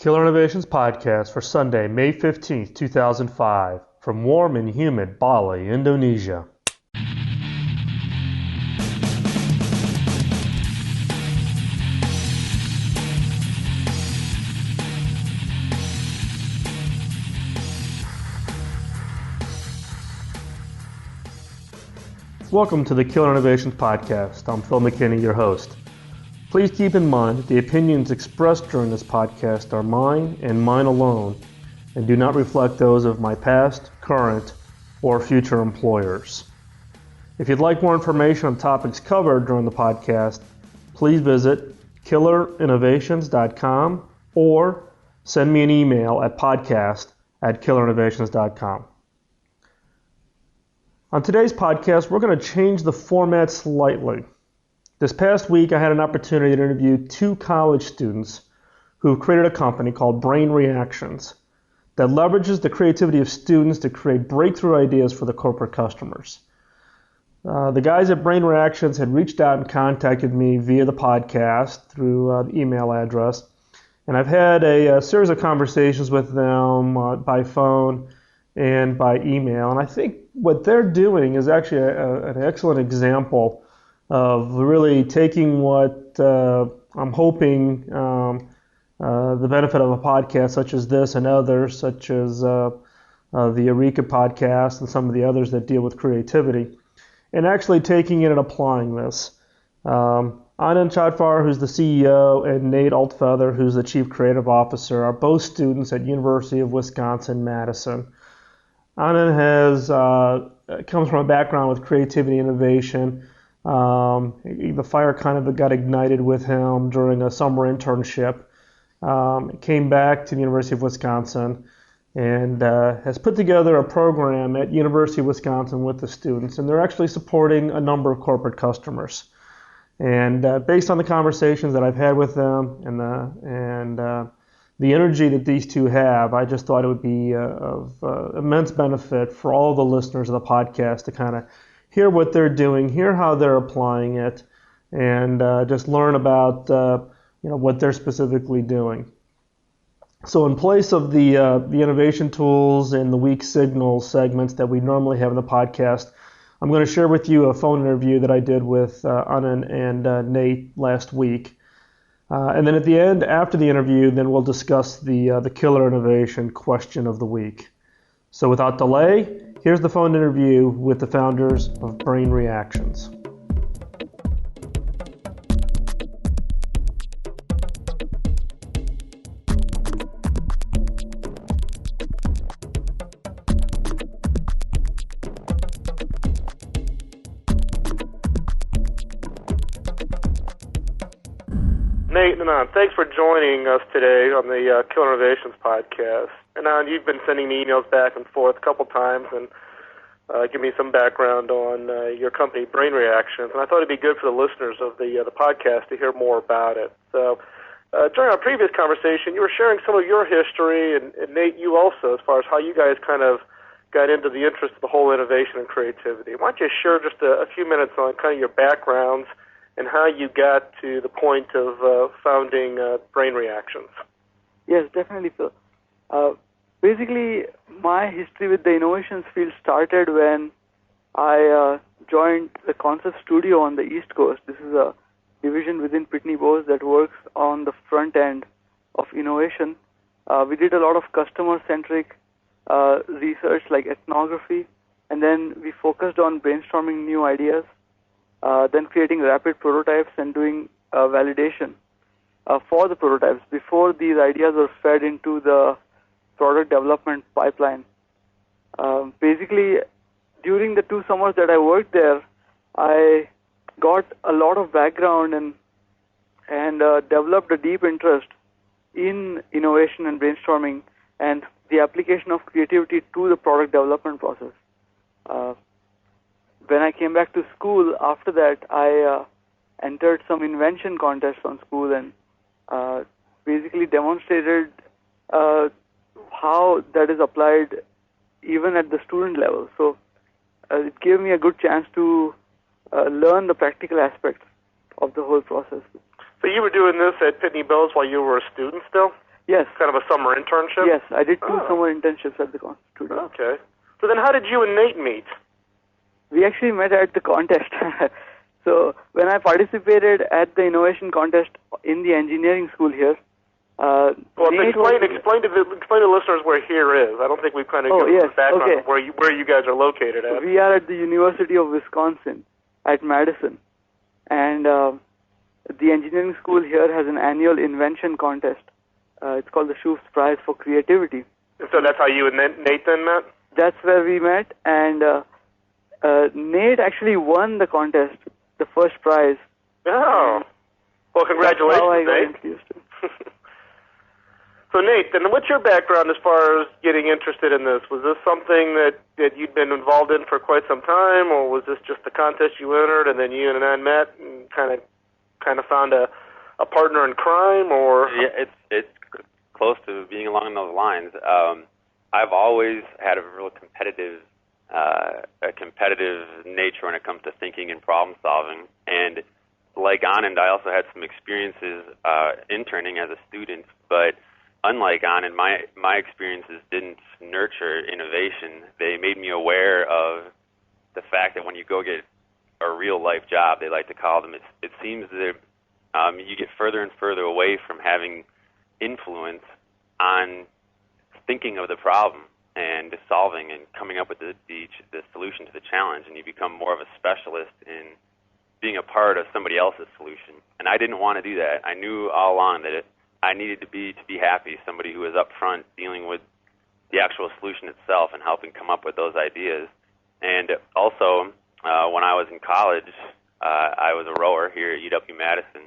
Killer Innovations Podcast for Sunday, May 15th, 2005, from warm and humid Bali, Indonesia. Welcome to the Killer Innovations Podcast. I'm Phil McKinney, your host. Please keep in mind that the opinions expressed during this podcast are mine and mine alone, and do not reflect those of my past, current, or future employers. If you'd like more information on topics covered during the podcast, please visit killerinnovations.com or send me an email at podcast@killerinnovations.com. On today's podcast, we're going to change the format slightly. This past week, I had an opportunity to interview two college students who created a company called Brain Reactions that leverages the creativity of students to create breakthrough ideas for the corporate customers. The guys at Brain Reactions had reached out and contacted me via the podcast through the email address, and I've had a series of conversations with them by phone and by email, and I think what they're doing is actually an excellent example of really taking what I'm hoping the benefit of a podcast such as this and others, such as the Eureka podcast and some of the others that deal with creativity, and actually taking it and applying this. Anand Chadfar, who's the CEO, and Nate Altfeather, who's the Chief Creative Officer, are both students at University of Wisconsin-Madison. Anand comes from a background with creativity and innovation. The fire kind of got ignited with him during a summer internship. Came back to the University of Wisconsin and has put together a program at University of Wisconsin with the students, and they're actually supporting a number of corporate customers. And based on the conversations that I've had with them and the energy that these two have, I just thought it would be of immense benefit for all the listeners of the podcast to kind of hear what they're doing, hear how they're applying it, and just learn about what they're specifically doing. So in place of the innovation tools and the weak signals segments that we normally have in the podcast, I'm going to share with you a phone interview that I did with Anand and Nate last week. And then at the end, after the interview, then we'll discuss the killer innovation question of the week. So without delay, here's the phone interview with the founders of Brain Reactions. Nate and Anand, thanks for joining us today on the Killer Innovations podcast. And Anand, you've been sending me emails back and forth a couple times and give me some background on your company, Brain Reactions. And I thought it'd be good for the listeners of the podcast to hear more about it. So during our previous conversation, you were sharing some of your history, and Nate, you also, as far as how you guys kind of got into the interest of the whole innovation and creativity. Why don't you share just a few minutes on kind of your backgrounds and how you got to the point of founding Brain Reactions? Yes, definitely, Phil. Basically, my history with the innovations field started when I joined the Concept Studio on the East Coast. This is a division within Pitney Bowes that works on the front end of innovation. We did a lot of customer-centric research like ethnography, and then we focused on brainstorming new ideas, then creating rapid prototypes and doing validation for the prototypes before these ideas were fed into the product development pipeline. Basically, during the 2 summers that I worked there, I got a lot of background and developed a deep interest in innovation and brainstorming and the application of creativity to the product development process. When I came back to school after that, I entered some invention contests on school and basically demonstrated how that is applied even at the student level. So it gave me a good chance to learn the practical aspects of the whole process. So you were doing this at Pitney Bowes while you were a student still? Yes. Kind of a summer internship? Yes, I did 2 summer internships at the Concept Studio. Okay. So then how did you and Nate meet? We actually met at the contest. So when I participated at the innovation contest in the engineering school here, well, explain to the listeners where here is. I don't think we've kind of given the background of where you guys are located at. We are at the University of Wisconsin at Madison, and the engineering school here has an annual invention contest. It's called the Schoofs Prize for Creativity. And so that's how you and Nate then met? That's where we met, and Nate actually won the contest, the first prize. Oh. Well, congratulations, That's how I got Nate. introduced to him. So, Nate, then what's your background as far as getting interested in this? Was this something that you'd been involved in for quite some time, or was this just a contest you entered and then you and I met and kind of found a partner in crime, or? Yeah, it's close to being along those lines. I've always had a real competitive nature when it comes to thinking and problem solving, and like Anand, I also had some experiences interning as a student, but unlike Anand, my experiences didn't nurture innovation. They made me aware of the fact that when you go get a real life job, they like to call them, it seems that you get further and further away from having influence on thinking of the problem and solving and coming up with the solution to the challenge, and you become more of a specialist in being a part of somebody else's solution. And I didn't want to do that. I knew all along that I needed to be happy, somebody who was up front dealing with the actual solution itself and helping come up with those ideas. And also, when I was in college, I was a rower here at UW-Madison,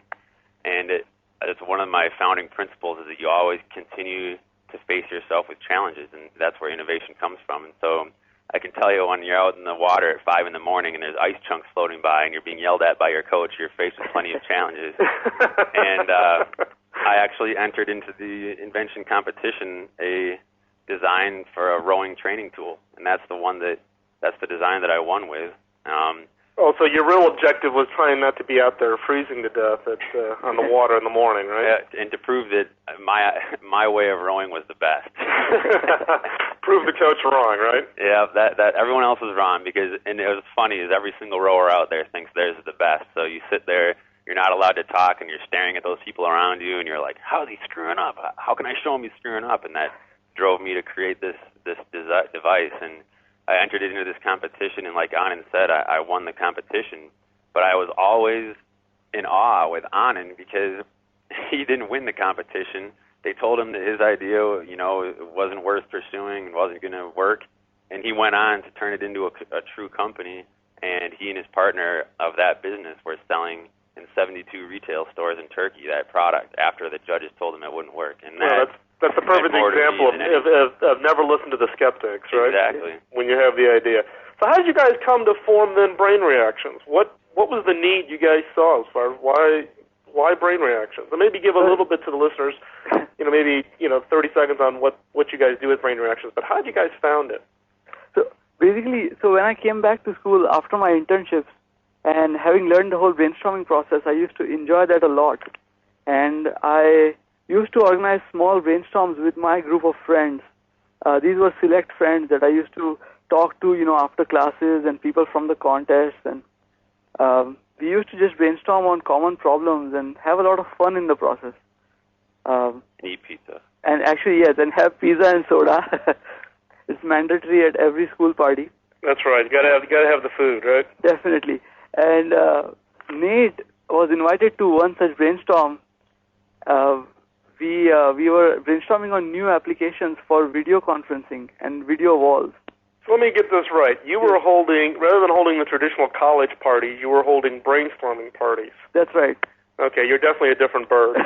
and it's one of my founding principles is that you always continue to face yourself with challenges, and that's where innovation comes from. And so I can tell you when you're out in the water at 5 in the morning and there's ice chunks floating by and you're being yelled at by your coach, you're faced with plenty of challenges. And I actually entered into the invention competition a design for a rowing training tool, and that's the design that I won with. So your real objective was trying not to be out there freezing to death on the water in the morning, right? Yeah, and to prove that my way of rowing was the best. Prove the coach wrong, right? Yeah, that everyone else was wrong, and it was funny, is every single rower out there thinks theirs is the best. So you sit there, you're not allowed to talk, and you're staring at those people around you, and you're like, how is he screwing up? How can I show him he's screwing up? And that drove me to create this device, and I entered it into this competition, and like Anand said, I won the competition. But I was always in awe with Anand because he didn't win the competition. They told him that his idea, it wasn't worth pursuing and wasn't going to work. And he went on to turn it into a true company, and he and his partner of that business were selling in 72 retail stores in Turkey that product after the judges told him it wouldn't work. And that's the perfect example of never listen to the skeptics, right? Exactly. When you have the idea. So how did you guys come to form then Brain Reactions? What was the need you guys saw as far as why Brain Reactions? And maybe give a little bit to the listeners, maybe 30 seconds on what you guys do with Brain Reactions. But how did you guys found it? So basically, when I came back to school after my internships and having learned the whole brainstorming process, I used to enjoy that a lot. And I used to organize small brainstorms with my group of friends. These were select friends that I used to talk to, after classes and people from the contest. And we used to just brainstorm on common problems and have a lot of fun in the process. Eat pizza. And actually, yes, and have pizza and soda. It's mandatory at every school party. That's right. You gotta have the food, right? Definitely. And Nate was invited to one such brainstorm. We were brainstorming on new applications for video conferencing and video walls. So let me get this right. You were holding, rather than holding the traditional college parties, you were holding brainstorming parties. That's right. Okay, you're definitely a different bird.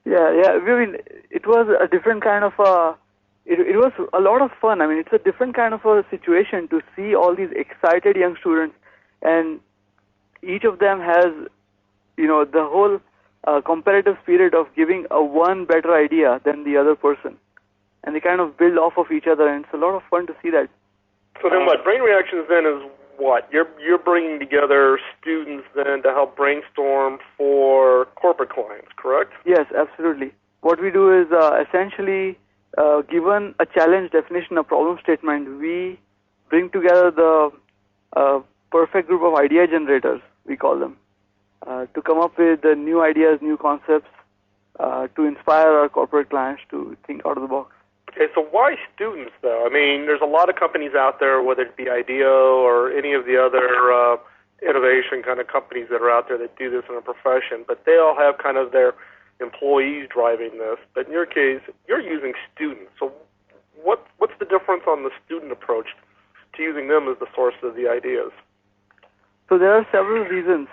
Yeah. I mean, it was a different kind of it was a lot of fun. I mean, it's a different kind of a situation to see all these excited young students, and each of them has, the whole comparative spirit of giving one better idea than the other person. And they kind of build off of each other, and it's a lot of fun to see that. So then what? Brain Reactions then is what? You're bringing together students then to help brainstorm for corporate clients, correct? Yes, absolutely. what we do is essentially, given a challenge definition, a problem statement, we bring together the perfect group of idea generators, we call them, to come up with new ideas, new concepts, to inspire our corporate clients to think out of the box. Okay, so why students, though? I mean, there's a lot of companies out there, whether it be IDEO or any of the other innovation kind of companies that are out there that do this in a profession, but they all have kind of their employees driving this. But in your case, you're using students. So what's the difference on the student approach to using them as the source of the ideas? So there are several reasons.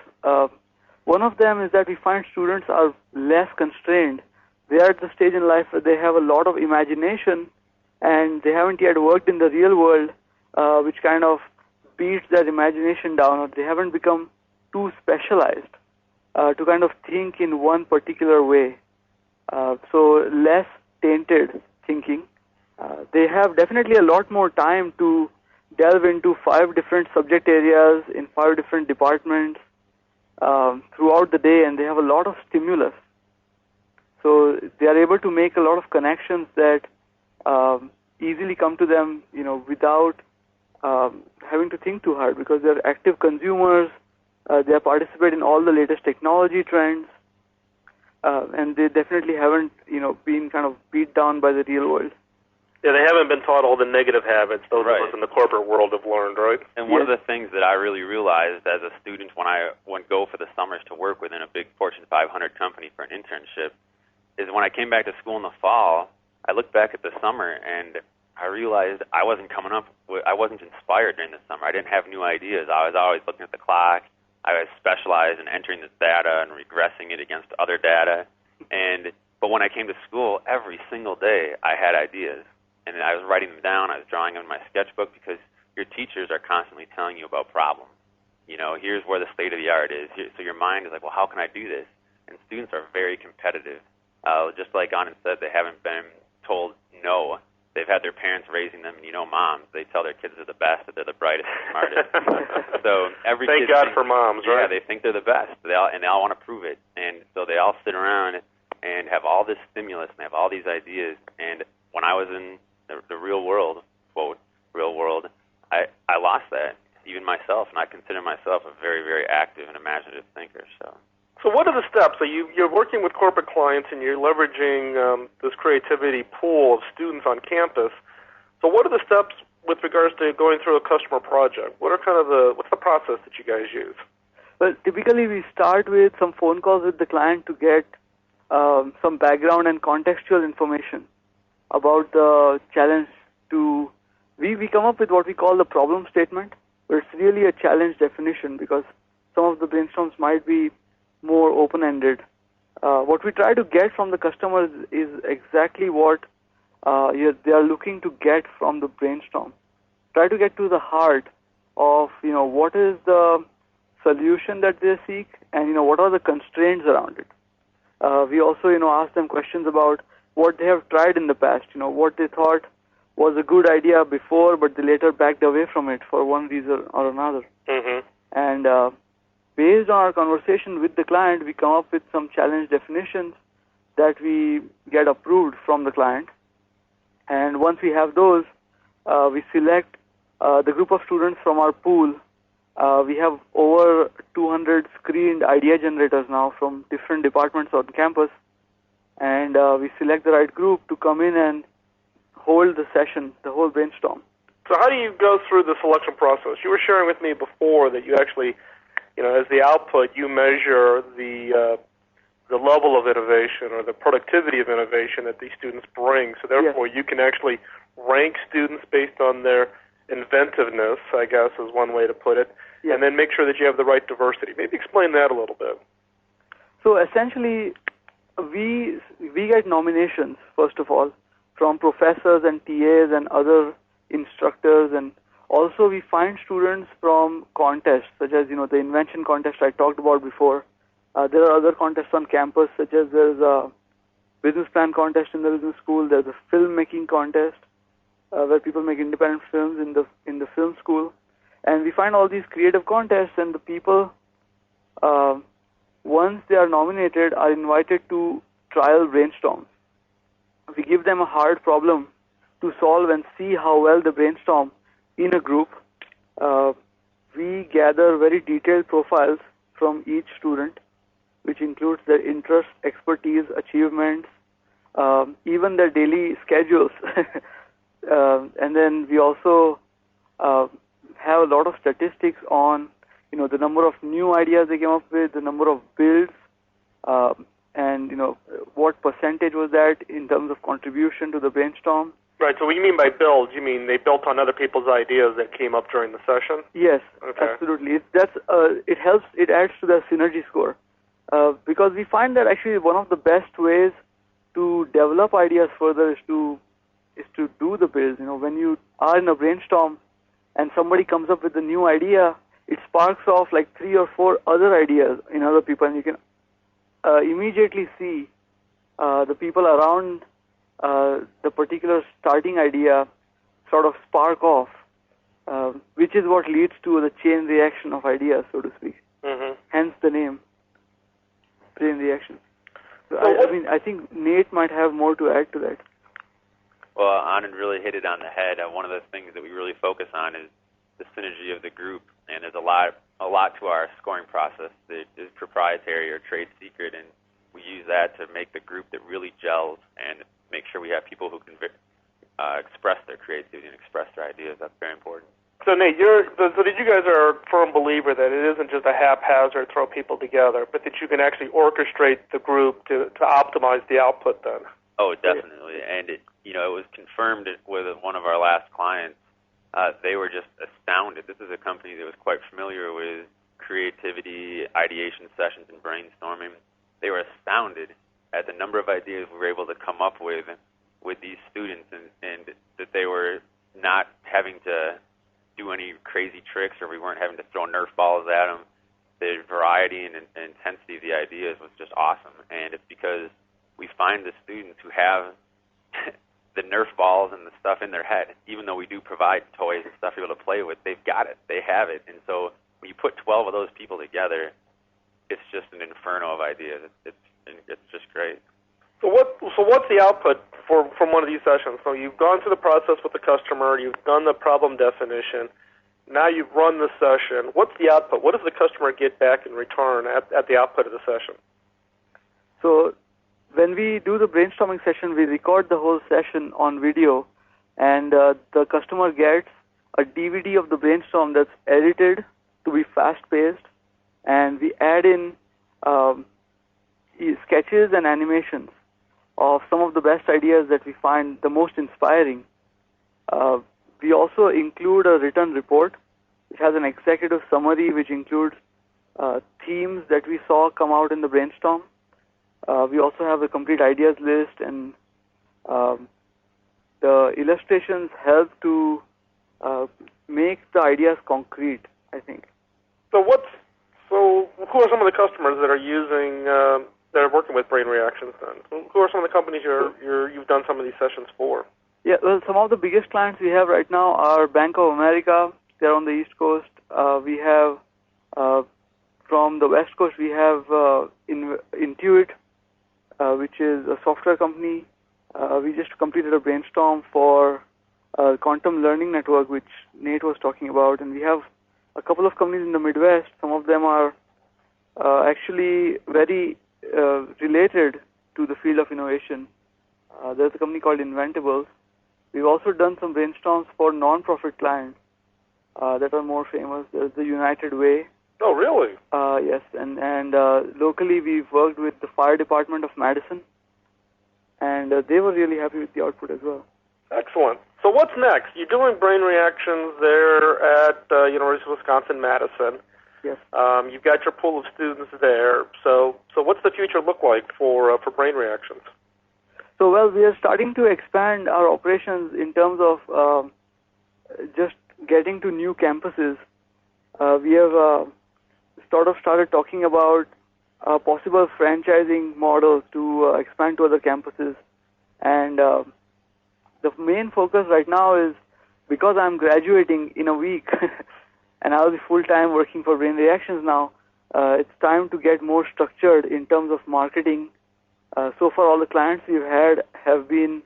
One of them is that we find students are less constrained. They are at the stage in life where they have a lot of imagination and they haven't yet worked in the real world, which kind of beats their imagination down, or they haven't become too specialized to kind of think in one particular way. So less tainted thinking. They have definitely a lot more time to delve into 5 different subject areas in 5 different departments throughout the day, and they have a lot of stimulus. So they are able to make a lot of connections that easily come to them, without having to think too hard, because they're active consumers. They participate in all the latest technology trends, and they definitely haven't, been kind of beat down by the real world. Yeah, they haven't been taught all the negative habits those of us in the corporate world have learned, right? And one of the things that I really realized as a student when I went go for the summers to work within a big Fortune 500 company for an internship is when I came back to school in the fall, I looked back at the summer and I realized I wasn't inspired during the summer. I didn't have new ideas. I was always looking at the clock. I was specialized in entering this data and regressing it against other data. But when I came to school, every single day I had ideas. And I was writing them down. I was drawing them in my sketchbook because your teachers are constantly telling you about problems. Here's where the state of the art is. So your mind is like, well, how can I do this? And students are very competitive. Just like Anand said, they haven't been told no. They've had their parents raising them, moms. They tell their kids they're the best, that they're the brightest and smartest. So every Thank God for moms, right? Yeah, they think they're the best. They all want to prove it. And so they all sit around and have all this stimulus and have all these ideas. And when I was in the real world, quote, real world, I lost that, even myself, and I consider myself a very, very active and imaginative thinker. So what are the steps? So you're working with corporate clients and you're leveraging this creativity pool of students on campus. So what are the steps with regards to going through a customer project? What's the process that you guys use? Well, typically we start with some phone calls with the client to get some background and contextual information about the challenge. We come up with what we call the problem statement, but it's really a challenge definition because some of the brainstorms might be more open-ended. What we try to get from the customers is exactly what they are looking to get from the brainstorm. Try to get to the heart of what is the solution that they seek, and what are the constraints around it. We also ask them questions about what they have tried in the past, what they thought was a good idea before, but they later backed away from it for one reason or another. Mm-hmm. And based on our conversation with the client, we come up with some challenge definitions that we get approved from the client. And once we have those, we select the group of students from our pool. We have over 200 screened idea generators now from different departments on campus. And we select the right group to come in and hold the session, the whole brainstorm. So how do you go through the selection process? You were sharing with me before that you actually, as the output, you measure the level of innovation or the productivity of innovation that these students bring. So therefore, you can actually rank students based on their inventiveness, I guess is one way to put it, and then make sure that you have the right diversity. Maybe explain that a little bit. So essentially, we get nominations, first of all, from professors and TAs and other instructors, and also we find students from contests, such as, the invention contest I talked about before. There are other contests on campus, such as there's a business plan contest in the business school, there's a filmmaking contest, where people make independent films in the film school. And we find all these creative contests, and the people, once they are nominated, are invited to trial brainstorms. we give them a hard problem to solve and see how well they brainstorm in a group. We gather very detailed profiles from each student, which includes their interests, expertise, achievements, even their daily schedules. And then we also have a lot of statistics on, the number of new ideas they came up with, the number of builds, and what percentage was that in terms of contribution to the brainstorm. Right, so what you mean by build, you mean they built on other people's ideas that came up during the session? Yes, okay. Absolutely. It helps, it adds to the synergy score. Because we find that actually one of the best ways to develop ideas further is to do the builds. When you are in a brainstorm and somebody comes up with a new idea, it sparks off like 3 or 4 other ideas in other people, and you can immediately see the people around the particular starting idea sort of spark off, which is what leads to the chain reaction of ideas, so to speak. Mm-hmm. Hence the name, chain reaction. So I think Nate might have more to add to that. Well, Anand really hit it on the head. One of the things that we really focus on is the synergy of the group, and there's a lot to our scoring process that is proprietary or trade secret, and we use that to make the group that really gels and make sure we have people who can express their creativity and express their ideas. That's very important. So, Nate, you guys are a firm believer that it isn't just a haphazard throw people together, but that you can actually orchestrate the group to optimize the output then. Oh, definitely. And it was confirmed with one of our last clients. They were just astounded. This is a company that was quite familiar with creativity, ideation sessions, and brainstorming. They were astounded at the number of ideas we were able to come up with these students, and that they were not having to do any crazy tricks, or we weren't having to throw Nerf balls at them. The variety and intensity of the ideas was just awesome, and it's because we find the students who have the Nerf balls and the stuff in their head. Even though we do provide toys and stuff for people to play with, they've got it. They have it. And so when you put 12 of those people together, it's just an inferno of ideas. It's just great. So what's the output from one of these sessions? So you've gone through the process with the customer, you've done the problem definition, now you've run the session. What's the output? What does the customer get back in return at the output of the session? So when we do the brainstorming session, we record the whole session on video, and the customer gets a DVD of the brainstorm that's edited to be fast-paced, and we add in sketches and animations of some of the best ideas that we find the most inspiring. We also include a written report which has an executive summary which includes themes that we saw come out in the brainstorm. We also have a complete ideas list, and the illustrations help to make the ideas concrete, I think. So who are some of the customers that are using that are working with Brain Reactions then? Who are some of the companies you've done some of these sessions for? Yeah, well, some of the biggest clients we have right now are Bank of America. They're on the East Coast. We have from the West Coast we have Intuit, which is a software company. We just completed a brainstorm for Quantum Learning Network, which Nate was talking about, and we have a couple of companies in the Midwest. Some of them are actually very related to the field of innovation. There's a company called Inventables. We've also done some brainstorms for non-profit clients that are more famous. There's the United Way. Oh, really? Yes, and locally we've worked with the Fire Department of Madison, and they were really happy with the output as well. Excellent. So what's next? You're doing Brain Reactions there at University of Wisconsin-Madison. Yes. You've got your pool of students there. So what's the future look like for Brain Reactions? So, well, we are starting to expand our operations in terms of just getting to new campuses. We have sort of started talking about a possible franchising model to expand to other campuses. And the main focus right now is, because I'm graduating in a week and I'll be full-time working for Brain Reactions now, it's time to get more structured in terms of marketing, So far, all the clients we've had have been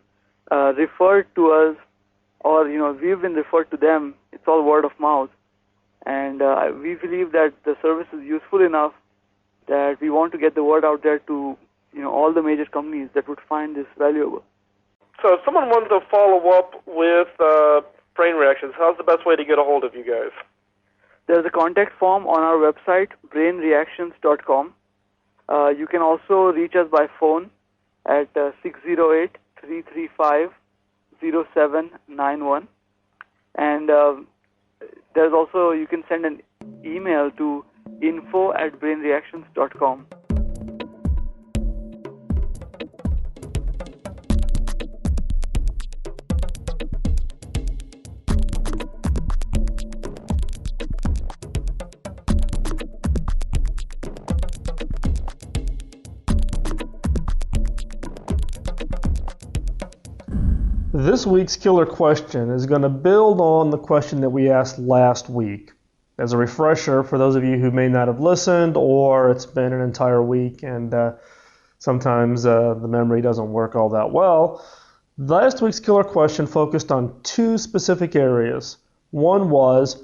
referred to us, or we've been referred to them. It's all word of mouth, and we believe that the service is useful enough that we want to get the word out there to all the major companies that would find this valuable. So if someone wanted to follow up with Brain Reactions, how's the best way to get a hold of you guys? There's a contact form on our website, brainreactions.com. You can also reach us by phone at 608-335-0791. And there's also, you can send an email to info@brainreactions.com. This week's killer question is going to build on the question that we asked last week. As a refresher, for those of you who may not have listened, or it's been an entire week and sometimes the memory doesn't work all that well, last week's killer question focused on two specific areas. One was,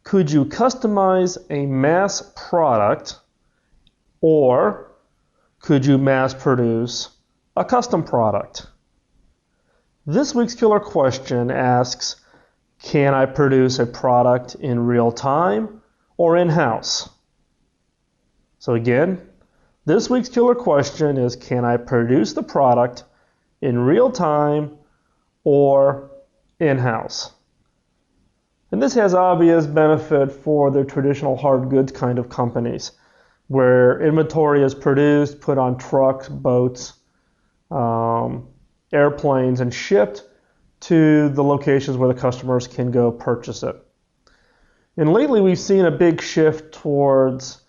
could you customize a mass product, or could you mass produce a custom product? This week's killer question asks, can I produce a product in real time or in-house? So again, this week's killer question is, can I produce the product in real time or in-house? And this has obvious benefit for the traditional hard goods kind of companies, where inventory is produced, put on trucks, boats, airplanes, and shipped to the locations where the customers can go purchase it. And lately we've seen a big shift towards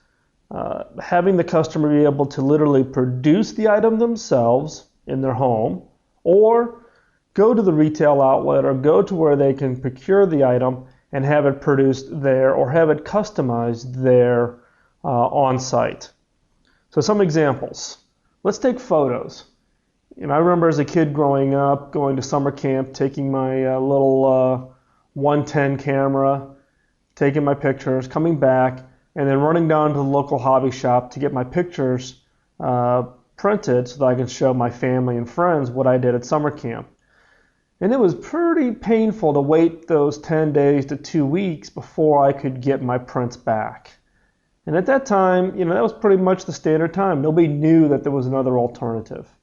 having the customer be able to literally produce the item themselves in their home, or go to the retail outlet or go to where they can procure the item and have it produced there or have it customized there on site. So some examples. Let's take photos. I remember as a kid growing up, going to summer camp, taking my little 110 camera, taking my pictures, coming back, and then running down to the local hobby shop to get my pictures printed so that I could show my family and friends what I did at summer camp. And it was pretty painful to wait those 10 days to 2 weeks before I could get my prints back. And at that time, that was pretty much the standard time. Nobody knew that there was another alternative.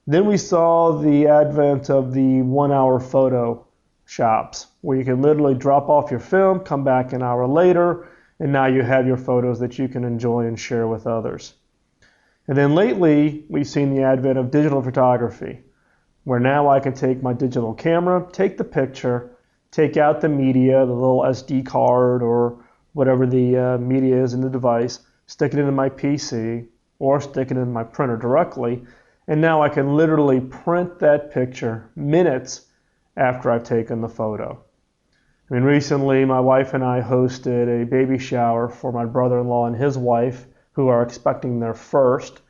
Then we saw the advent of the 1-hour photo shops, where you can literally drop off your film, come back an hour later, and now you have your photos that you can enjoy and share with others. And then lately, we've seen the advent of digital photography, where now I can take my digital camera, take the picture, take out the media, the little SD card or whatever the media is in the device, stick it into my PC, or stick it in my printer directly, and now I can literally print that picture minutes after I've taken the photo. Recently my wife and I hosted a baby shower for my brother-in-law and his wife, who are expecting their first.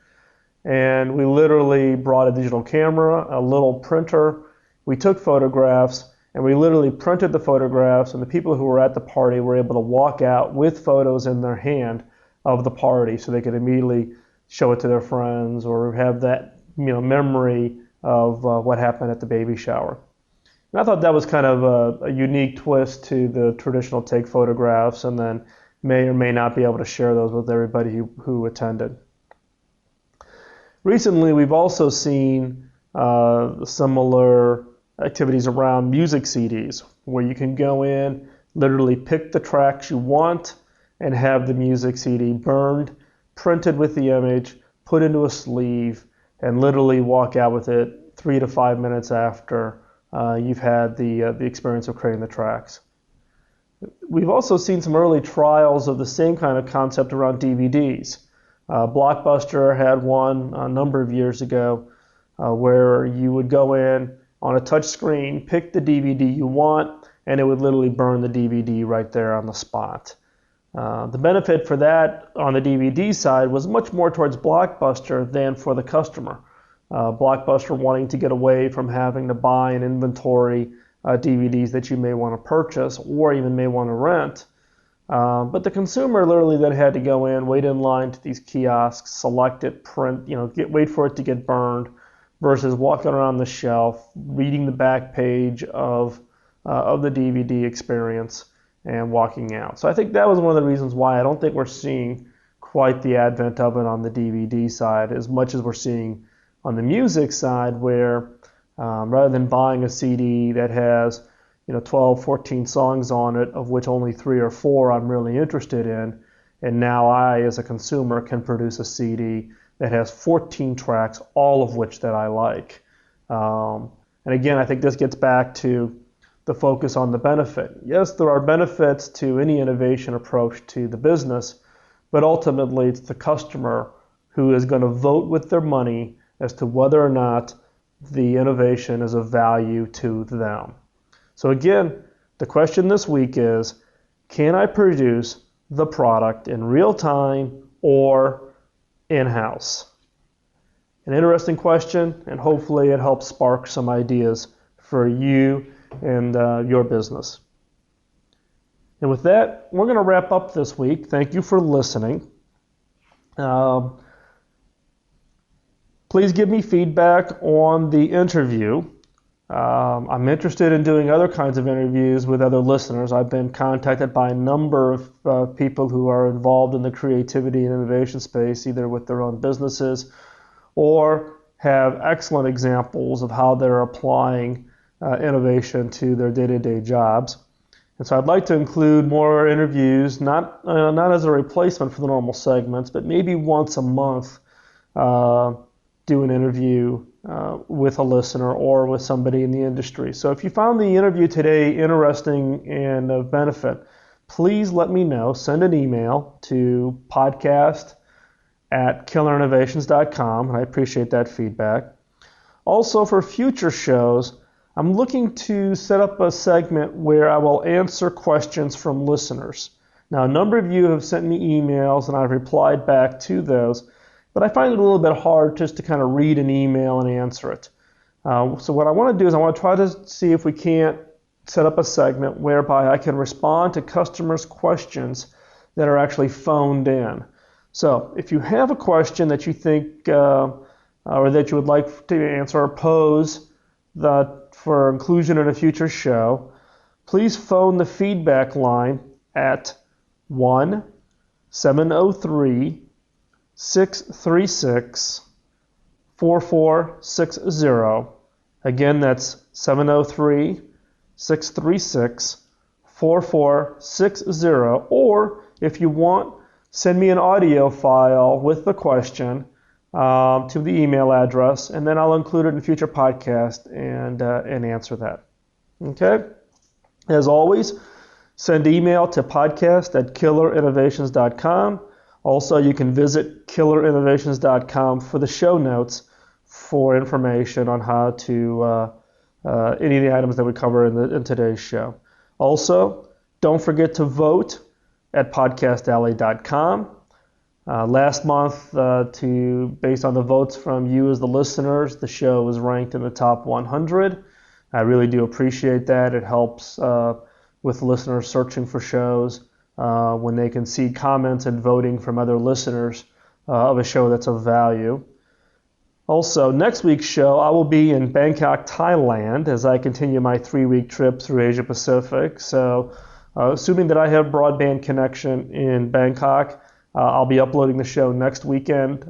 And we literally brought a digital camera, a little printer. We took photographs, and we literally printed the photographs, and the people who were at the party were able to walk out with photos in their hand of the party so they could immediately show it to their friends or have that memory of what happened at the baby shower. And I thought that was kind of a unique twist to the traditional take photographs and then may or may not be able to share those with everybody who attended. Recently, we've also seen similar activities around music CDs, where you can go in, literally pick the tracks you want, and have the music CD burned, printed with the image, put into a sleeve, and literally walk out with it 3 to 5 minutes after you've had the experience of creating the tracks. We've also seen some early trials of the same kind of concept around DVDs. Blockbuster had one a number of years ago where you would go in on a touch screen, pick the DVD you want, and it would literally burn the DVD right there on the spot. The benefit for that on the DVD side was much more towards Blockbuster than for the customer. Blockbuster wanting to get away from having to buy and inventory DVDs that you may want to purchase or even may want to rent. But the consumer literally then had to go in, wait in line to these kiosks, select it, print, wait for it to get burned, versus walking around the shelf, reading the back page of the DVD experience and walking out. So I think that was one of the reasons why I don't think we're seeing quite the advent of it on the DVD side as much as we're seeing on the music side, where rather than buying a CD that has 12, 14 songs on it, of which only 3 or 4 I'm really interested in, and now I, as a consumer, can produce a CD that has 14 tracks, all of which that I like. And again, I think this gets back to the focus on the benefit. Yes, there are benefits to any innovation approach to the business, but ultimately it's the customer who is going to vote with their money as to whether or not the innovation is of value to them. So again, the question this week is, can I produce the product in real time or in-house? An interesting question, and hopefully it helps spark some ideas for you and your business. And with that, we're going to wrap up this week. Thank you for listening. Please give me feedback on the interview. I'm interested in doing other kinds of interviews with other listeners. I've been contacted by a number of people who are involved in the creativity and innovation space, either with their own businesses or have excellent examples of how they're applying innovation to their day-to-day jobs. And so I'd like to include more interviews, not as a replacement for the normal segments, but maybe once a month, do an interview with a listener or with somebody in the industry. So if you found the interview today interesting and of benefit, please let me know. Send an email to podcast@killerinnovations.com, and I appreciate that feedback. Also, for future shows, I'm looking to set up a segment where I will answer questions from listeners. Now, a number of you have sent me emails, and I've replied back to those, but I find it a little bit hard just to kind of read an email and answer it. So what I want to do is I want to try to see if we can't set up a segment whereby I can respond to customers' questions that are actually phoned in. So if you have a question that you think or that you would like to answer or pose for inclusion in a future show, please phone the feedback line at 1-703-636-4460. Again, that's 703-636-4460. Or if you want, send me an audio file with the question to the email address, and then I'll include it in a future podcast and answer that. Okay? As always, send email to podcast@killerinnovations.com. Also, you can visit killerinnovations.com for the show notes for information on how to any of the items that we cover in today's show. Also, don't forget to vote at podcastalley.com. Last month, based on the votes from you as the listeners, the show was ranked in the top 100. I really do appreciate that. It helps with listeners searching for shows when they can see comments and voting from other listeners of a show that's of value. Also, next week's show, I will be in Bangkok, Thailand, as I continue my 3-week trip through Asia Pacific. So, assuming that I have broadband connection in Bangkok, I'll be uploading the show next weekend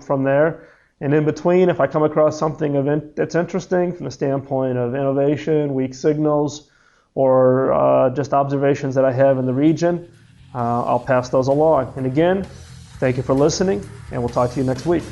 from there. And in between, if I come across something that's interesting from the standpoint of innovation, weak signals, or just observations that I have in the region, I'll pass those along. And again, thank you for listening, and we'll talk to you next week.